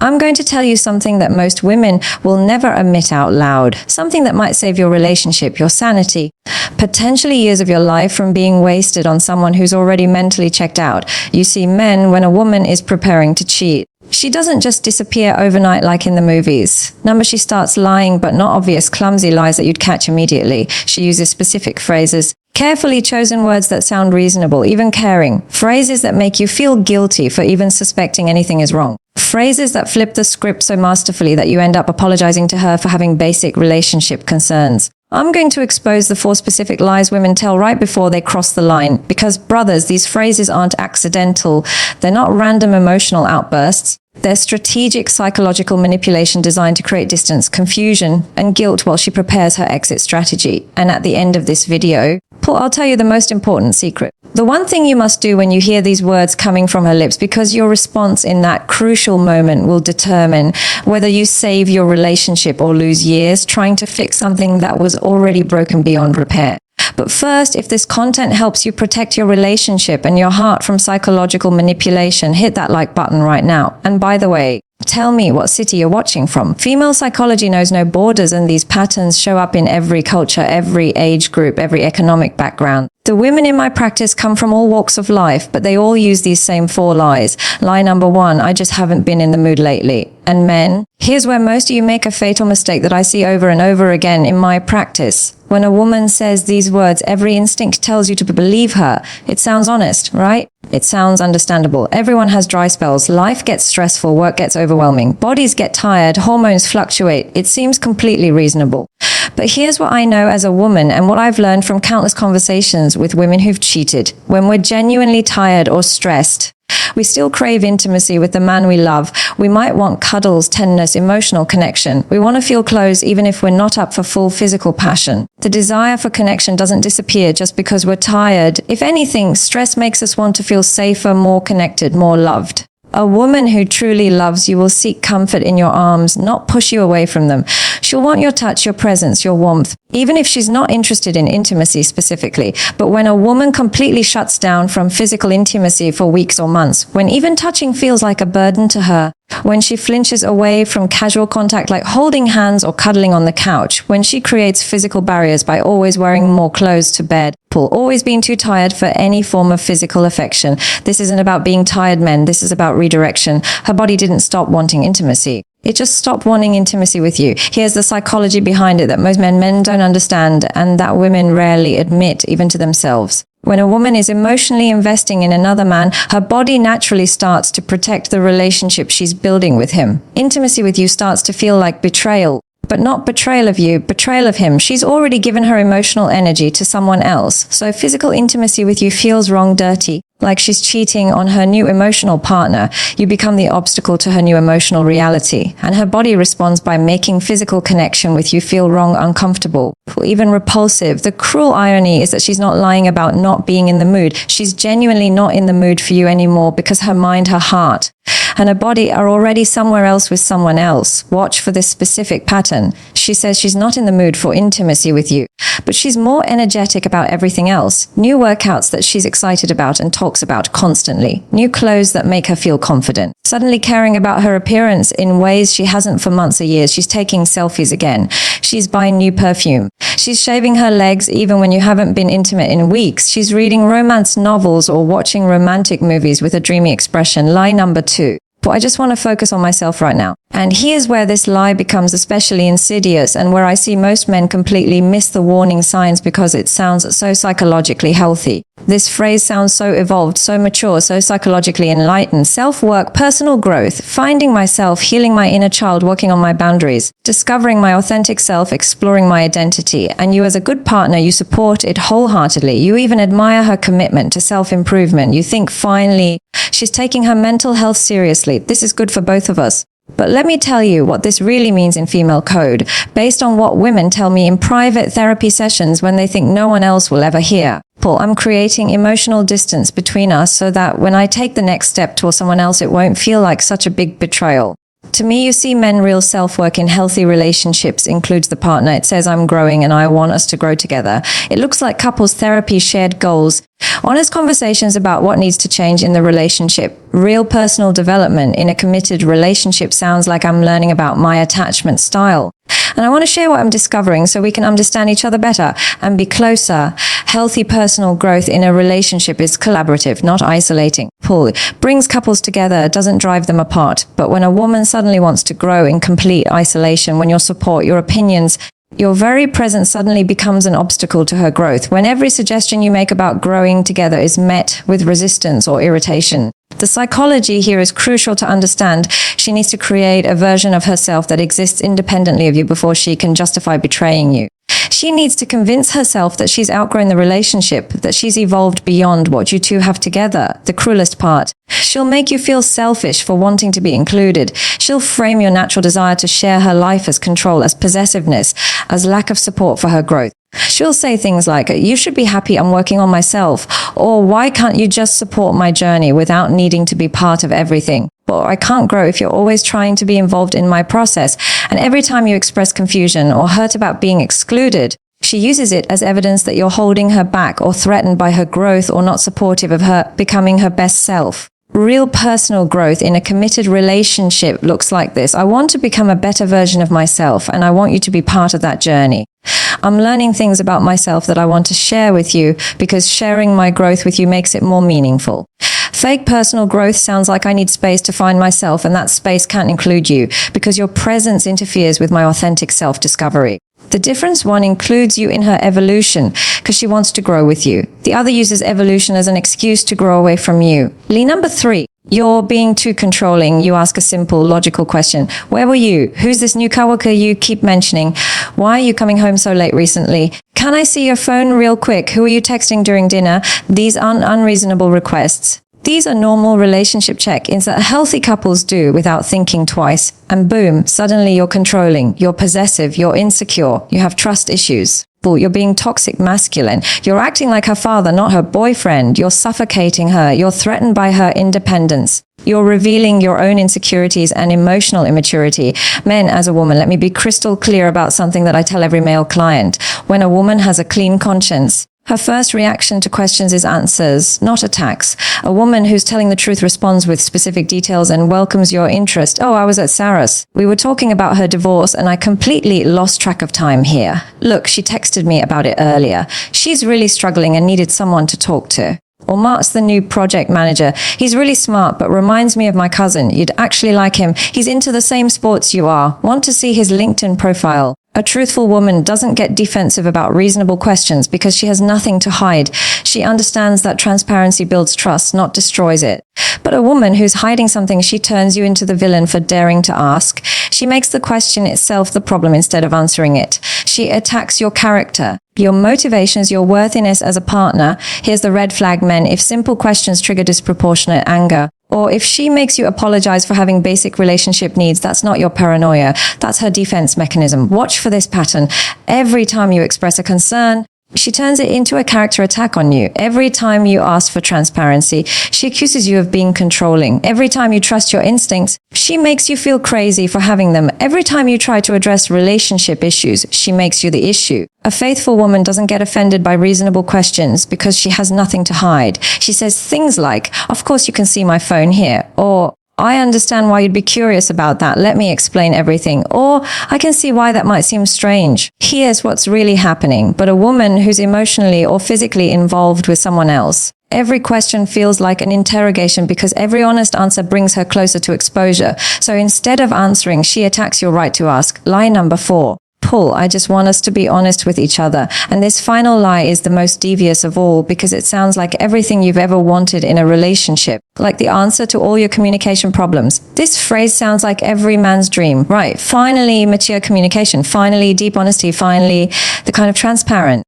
I'm going to tell you something that most women will never admit out loud, something that might save your relationship, your sanity, potentially years of your life from being wasted on someone who's already mentally checked out. You see, men, when a woman is preparing to cheat, she doesn't just disappear overnight like in the movies. She starts lying, but not obvious, clumsy lies that you'd catch immediately. She uses specific phrases, carefully chosen words that sound reasonable, even caring, phrases that make you feel guilty for even suspecting anything is wrong. Phrases that flip the script so masterfully that you end up apologizing to her for having basic relationship concerns. I'm going to expose the 4 specific lies women tell right before they cross the line. Because, brothers, these phrases aren't accidental. They're not random emotional outbursts. They're strategic psychological manipulation designed to create distance, confusion, and guilt while she prepares her exit strategy. And at the end of this video, I'll tell you the most important secret. The one thing you must do when you hear these words coming from her lips, because your response in that crucial moment will determine whether you save your relationship or lose years trying to fix something that was already broken beyond repair. But first, if this content helps you protect your relationship and your heart from psychological manipulation, hit that like button right now. And by the way, tell me what city you're watching from. Female psychology knows no borders, and these patterns show up in every culture, every age group, every economic background. The women in my practice come from all walks of life, but they all use these same 4 lies. Lie number 1, I just haven't been in the mood lately. And men, here's where most of you make a fatal mistake that I see over and over again in my practice. When a woman says these words, every instinct tells you to believe her. It sounds honest, right? It sounds understandable. Everyone has dry spells. Life gets stressful. Work gets overwhelming. Bodies get tired. Hormones fluctuate. It seems completely reasonable. But here's what I know as a woman and what I've learned from countless conversations with women who've cheated. When we're genuinely tired or stressed, we still crave intimacy with the man we love. We might want cuddles, tenderness, emotional connection. We want to feel close even if we're not up for full physical passion. The desire for connection doesn't disappear just because we're tired. If anything, stress makes us want to feel safer, more connected, more loved. A woman who truly loves you will seek comfort in your arms, not push you away from them. She'll want your touch, your presence, your warmth, even if she's not interested in intimacy specifically. But when a woman completely shuts down from physical intimacy for weeks or months, when even touching feels like a burden to her, when she flinches away from casual contact like holding hands or cuddling on the couch, when she creates physical barriers by always wearing more clothes to bed, always being too tired for any form of physical affection. This isn't about being tired men, this is about redirection. Her body didn't stop wanting intimacy. It just stopped wanting intimacy with you. Here's the psychology behind it that most men don't understand and that women rarely admit even to themselves. When a woman is emotionally investing in another man, her body naturally starts to protect the relationship she's building with him. Intimacy with you starts to feel like betrayal. But not betrayal of you, betrayal of him. She's already given her emotional energy to someone else. So physical intimacy with you feels wrong, dirty, like she's cheating on her new emotional partner. You become the obstacle to her new emotional reality. And her body responds by making physical connection with you feel wrong, uncomfortable, or even repulsive. The cruel irony is that she's not lying about not being in the mood. She's genuinely not in the mood for you anymore because her mind, her heart, and her body are already somewhere else with someone else. Watch for this specific pattern. She says she's not in the mood for intimacy with you, but she's more energetic about everything else. New workouts that she's excited about and talks about constantly. New clothes that make her feel confident. Suddenly caring about her appearance in ways she hasn't for months or years. She's taking selfies again. She's buying new perfume. She's shaving her legs even when you haven't been intimate in weeks. She's reading romance novels or watching romantic movies with a dreamy expression. Lie number 2. But I just want to focus on myself right now. And here's where this lie becomes especially insidious and where I see most men completely miss the warning signs because it sounds so psychologically healthy. This phrase sounds so evolved, so mature, so psychologically enlightened. Self-work, personal growth, finding myself, healing my inner child, working on my boundaries, discovering my authentic self, exploring my identity. And you as a good partner, you support it wholeheartedly. You even admire her commitment to self-improvement. You think finally she's taking her mental health seriously. This is good for both of us. But let me tell you what this really means in female code, based on what women tell me in private therapy sessions when they think no one else will ever hear. I'm creating emotional distance between us so that when I take the next step towards someone else, it won't feel like such a big betrayal. To me, you see men real self-work in healthy relationships includes the partner. It says, I'm growing and I want us to grow together. It looks like couples therapy, shared goals, honest conversations about what needs to change in the relationship. Real personal development in a committed relationship sounds like I'm learning about my attachment style. And I want to share what I'm discovering so we can understand each other better and be closer. Healthy personal growth in a relationship is collaborative, not isolating. Pull brings couples together, doesn't drive them apart. But when a woman suddenly wants to grow in complete isolation, when your support, your opinions, your very presence suddenly becomes an obstacle to her growth, when every suggestion you make about growing together is met with resistance or irritation. The psychology here is crucial to understand. She needs to create a version of herself that exists independently of you before she can justify betraying you. She needs to convince herself that she's outgrown the relationship, that she's evolved beyond what you two have together, the cruelest part. She'll make you feel selfish for wanting to be included. She'll frame your natural desire to share her life as control, as possessiveness, as lack of support for her growth. She'll say things like, you should be happy I'm working on myself, or why can't you just support my journey without needing to be part of everything? Or I can't grow if you're always trying to be involved in my process. And every time you express confusion or hurt about being excluded, she uses it as evidence that you're holding her back or threatened by her growth or not supportive of her becoming her best self. Real personal growth in a committed relationship looks like this. I want to become a better version of myself, and I want you to be part of that journey. I'm learning things about myself that I want to share with you because sharing my growth with you makes it more meaningful. Fake personal growth sounds like I need space to find myself, and that space can't include you because your presence interferes with my authentic self-discovery. The difference one includes you in her evolution because she wants to grow with you. The other uses evolution as an excuse to grow away from you. Lee number 3. You're being too controlling. You ask a simple, logical question. Where were you? Who's this new coworker you keep mentioning? Why are you coming home so late recently? Can I see your phone real quick? Who are you texting during dinner? These aren't unreasonable requests. These are normal relationship check-ins that healthy couples do without thinking twice. And boom, suddenly you're controlling, you're possessive, you're insecure, you have trust issues. You're being toxic masculine. You're acting like her father, not her boyfriend. You're suffocating her. You're threatened by her independence. You're revealing your own insecurities and emotional immaturity. Men, as a woman, let me be crystal clear about something that I tell every male client. When a woman has a clean conscience, her first reaction to questions is answers, not attacks. A woman who's telling the truth responds with specific details and welcomes your interest. Oh, I was at Sarah's. We were talking about her divorce and I completely lost track of time here. Look, she texted me about it earlier. She's really struggling and needed someone to talk to. Or Mark's the new project manager. He's really smart, but reminds me of my cousin. You'd actually like him. He's into the same sports you are. Want to see his LinkedIn profile. A truthful woman doesn't get defensive about reasonable questions because she has nothing to hide. She understands that transparency builds trust, not destroys it. But a woman who's hiding something, she turns you into the villain for daring to ask. She makes the question itself the problem instead of answering it. She attacks your character, your motivations, your worthiness as a partner. Here's the red flag, men. If simple questions trigger disproportionate anger, or if she makes you apologize for having basic relationship needs, that's not your paranoia. That's her defense mechanism. Watch for this pattern. Every time you express a concern, she turns it into a character attack on you. Every time you ask for transparency, she accuses you of being controlling. Every time you trust your instincts, she makes you feel crazy for having them. Every time you try to address relationship issues, she makes you the issue. A faithful woman doesn't get offended by reasonable questions because she has nothing to hide. She says things like, of course you can see my phone here, or I understand why you'd be curious about that. Let me explain everything. Or I can see why that might seem strange. Here's what's really happening. But a woman who's emotionally or physically involved with someone else, every question feels like an interrogation because every honest answer brings her closer to exposure. So instead of answering, she attacks your right to ask. Lie number 4. Pull. I just want us to be honest with each other. And this final lie is the most devious of all because it sounds like everything you've ever wanted in a relationship, like the answer to all your communication problems. This phrase sounds like every man's dream, right? Finally, mature communication. Finally, deep honesty. Finally, the kind of transparent,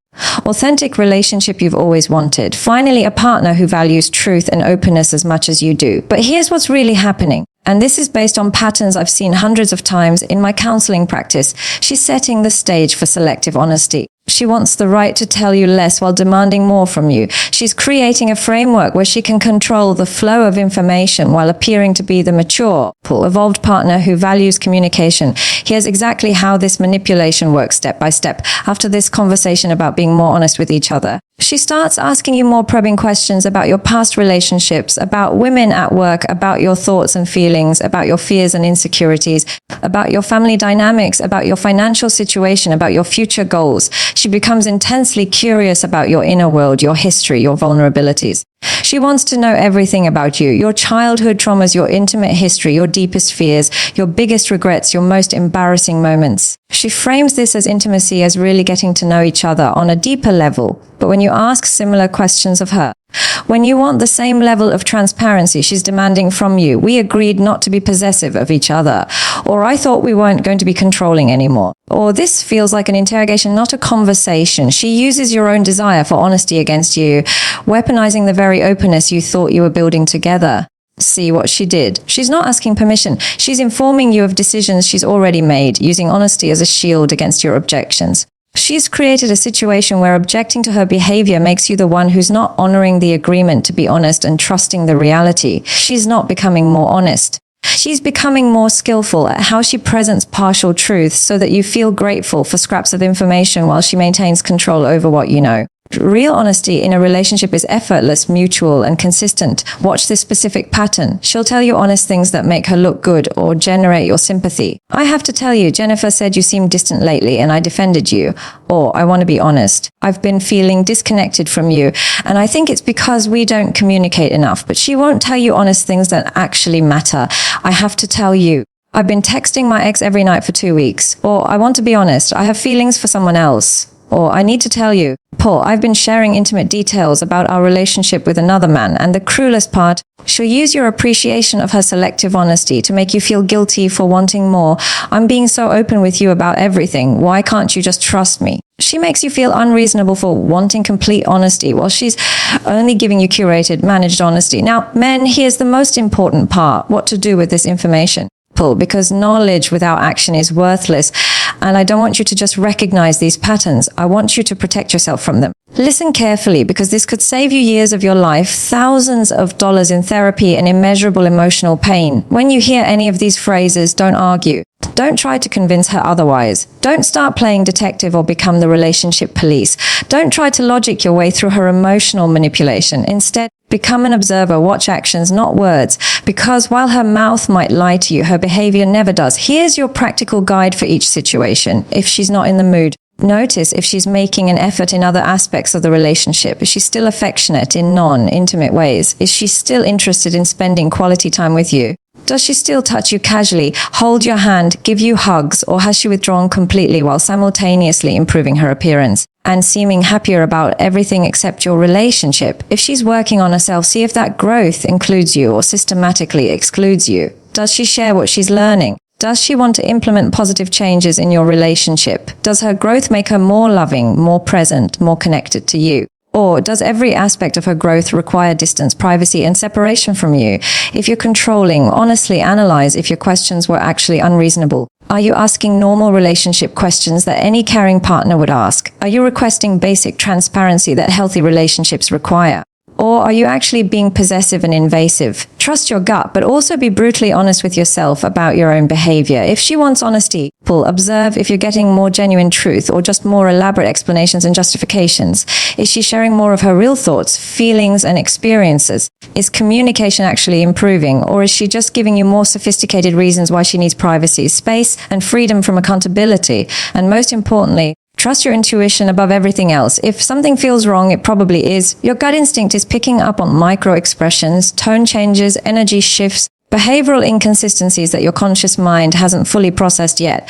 authentic relationship you've always wanted. Finally, a partner who values truth and openness as much as you do. But here's what's really happening. And this is based on patterns I've seen hundreds of times in my counseling practice. She's setting the stage for selective honesty. She wants the right to tell you less while demanding more from you. She's creating a framework where she can control the flow of information while appearing to be the mature, evolved partner who values communication. Here's exactly how this manipulation works step by step after this conversation about being more honest with each other. She starts asking you more probing questions about your past relationships, about women at work, about your thoughts and feelings, about your fears and insecurities, about your family dynamics, about your financial situation, about your future goals. She becomes intensely curious about your inner world, your history, your vulnerabilities. She wants to know everything about you, your childhood traumas, your intimate history, your deepest fears, your biggest regrets, your most embarrassing moments. She frames this as intimacy, as really getting to know each other on a deeper level. But when you ask similar questions of her, when you want the same level of transparency she's demanding from you, we agreed not to be possessive of each other, or I thought we weren't going to be controlling anymore, or this feels like an interrogation, not a conversation. She uses your own desire for honesty against you, weaponizing the very openness you thought you were building together. See what she did? She's not asking permission. She's informing you of decisions she's already made, using honesty as a shield against your objections. She's created a situation where objecting to her behavior makes you the one who's not honoring the agreement to be honest and trusting the reality. She's not becoming more honest. She's becoming more skillful at how she presents partial truths so that you feel grateful for scraps of information while she maintains control over what you know. Real honesty in a relationship is effortless, mutual, and consistent. Watch this specific pattern. She'll tell you honest things that make her look good or generate your sympathy. I have to tell you, Jennifer said you seem distant lately and I defended you. Or, I want to be honest, I've been feeling disconnected from you and I think it's because we don't communicate enough. But she won't tell you honest things that actually matter. I have to tell you, I've been texting my ex every night for 2 weeks. Or, I want to be honest, I have feelings for someone else. Or, I need to tell you, Paul, I've been sharing intimate details about our relationship with another man. And the cruelest part, she'll use your appreciation of her selective honesty to make you feel guilty for wanting more. I'm being so open with you about everything. Why can't you just trust me? She makes you feel unreasonable for wanting complete honesty while she's only giving you curated, managed honesty. Now, men, here's the most important part, what to do with this information. Because knowledge without action is worthless. And I don't want you to just recognize these patterns. I want you to protect yourself from them. Listen carefully, because this could save you years of your life, thousands of dollars in therapy, and immeasurable emotional pain. When you hear any of these phrases, don't argue. Don't try to convince her otherwise. Don't start playing detective or become the relationship police. Don't try to logic your way through her emotional manipulation. Instead, become an observer, watch actions, not words. Because while her mouth might lie to you, her behavior never does. Here's your practical guide for each situation. If she's not in the mood, notice if she's making an effort in other aspects of the relationship. Is she still affectionate in non-intimate ways? Is she still interested in spending quality time with you? Does she still touch you casually, hold your hand, give you hugs, or has she withdrawn completely while simultaneously improving her appearance and seeming happier about everything except your relationship? If she's working on herself, see if that growth includes you or systematically excludes you. Does she share what she's learning? Does she want to implement positive changes in your relationship? Does her growth make her more loving, more present, more connected to you? Or does every aspect of her growth require distance, privacy, and separation from you? If you're controlling, honestly analyze if your questions were actually unreasonable. Are you asking normal relationship questions that any caring partner would ask? Are you requesting basic transparency that healthy relationships require? Or are you actually being possessive and invasive? Trust your gut, but also be brutally honest with yourself about your own behavior. If she wants honesty, observe if you're getting more genuine truth or just more elaborate explanations and justifications. Is she sharing more of her real thoughts, feelings, and experiences? Is communication actually improving, or is she just giving you more sophisticated reasons why she needs privacy, space, and freedom from accountability? And most importantly, trust your intuition above everything else. If something feels wrong, it probably is. Your gut instinct is picking up on micro expressions, tone changes, energy shifts, behavioral inconsistencies that your conscious mind hasn't fully processed yet.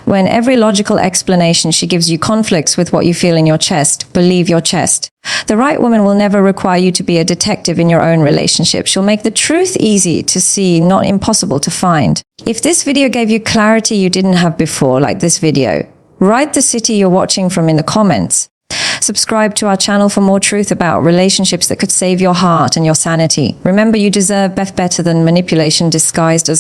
When every logical explanation she gives you conflicts with what you feel in your chest, believe your chest. The right woman will never require you to be a detective in your own relationship. She'll make the truth easy to see, not impossible to find. If this video gave you clarity you didn't have before, like this video, write the city you're watching from in the comments. Subscribe to our channel for more truth about relationships that could save your heart and your sanity. Remember, you deserve better than manipulation disguised as